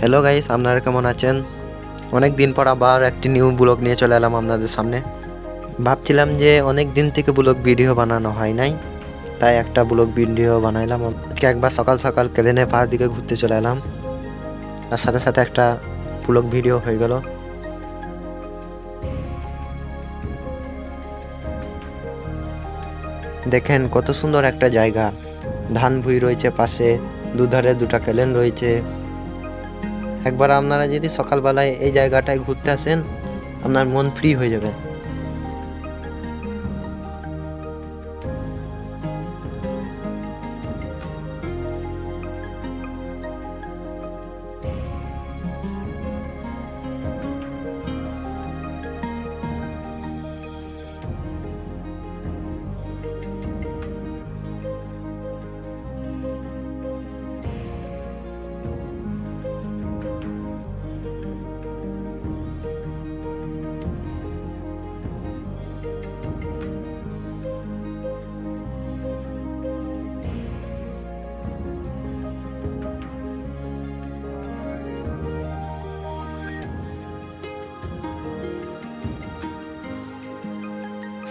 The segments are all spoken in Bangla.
হ্যালো গাইস, আপনারা কেমন আছেন? অনেক দিন পর আবার একটি নিউ ব্লগ নিয়ে চলে এলাম আপনাদের সামনে। ভাবছিলাম যে অনেক দিন থেকে ব্লগ ভিডিও বানানো হয় নাই, তাই একটা ব্লগ ভিডিও বানাইলাম। আজকে একবার সকাল সকাল কেলেনে পাহাড় দিকে ঘুরতে চলে এলাম, আর সাথে সাথে একটা ব্লগ ভিডিও হয়ে গেল। দেখেন কত সুন্দর একটা জায়গা, ধান ভুঁই রয়েছে পাশে, দুধারে দুটা কেলেন রয়েছে। একবার আপনারা যদি সকালবেলায় এই জায়গাটায় ঘুরতে আসেন, আপনার মন ফ্রি হয়ে যাবে।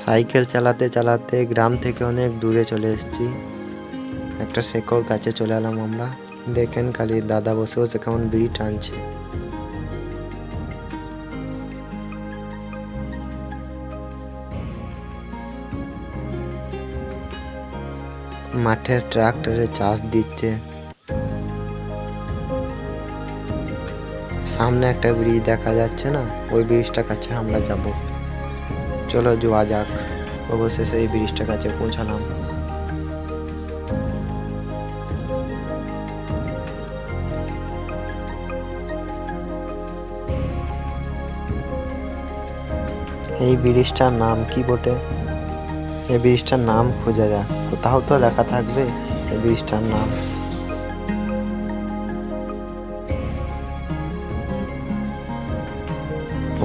সাইকেল চালাতে চালাতে গ্রাম থেকে অনেক দূরে চলে এসেছি। একটা শেকড় কাছে চলে এলাম আমরা। দেখেন খালি দাদা বসে বসে কেমন বিড়ি টানছে। মাঠে ট্রাক্টরে চাষ দিচ্ছে। সামনে একটা ব্রিজ দেখা যাচ্ছে না, ওই ব্রিজটা কাছে আমরা যাব। চলো যাওয়া যাক। অবশেষে এই ব্রিজটার কাছে পৌঁছালাম। এই ব্রিজটার নাম কি বটে? এই ব্রিজটার নাম খোঁজা যাক, কোথাও তো লেখা থাকবে এই ব্রিজটার নাম।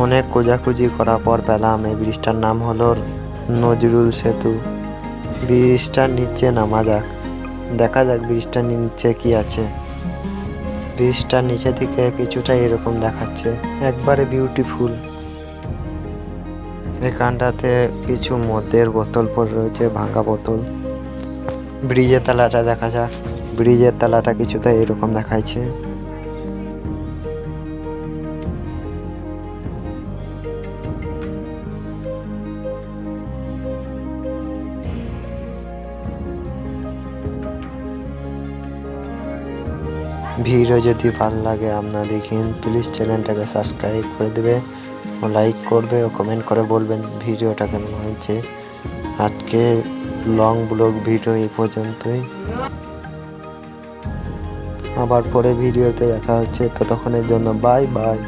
অনেক খোঁজাখুঁজি করার পর পেলাম এই ব্রিজটার নাম হলো নজরুল সেতু। ব্রিজটার নিচে নামা যাক, দেখা যাক ব্রিজটার নিচে কি আছে। ব্রিজটার নিচে থেকে কিছুটা এরকম দেখাচ্ছে, একবারে বিউটিফুল। এখানটাতে কিছু মদের বোতল পড়ে রয়েছে, ভাঙা বোতল। ব্রিজের তলাটা দেখা যাক, ব্রিজের তলাটা কিছুটা এরকম দেখাচ্ছে। ভিডিও যদি ভালো লাগে আপনাদের প্লিজ চ্যানেলটাকে সাবস্ক্রাইব করে দেবে ও লাইক করবে ও কমেন্ট করে বলবেন ভিডিওটা কেমন হয়েছে। আজকে লং ব্লগ ভিডিও এই পর্যন্তই, আবার পরে ভিডিওতে দেখা হচ্ছে। ততক্ষণের জন্য বাই বাই।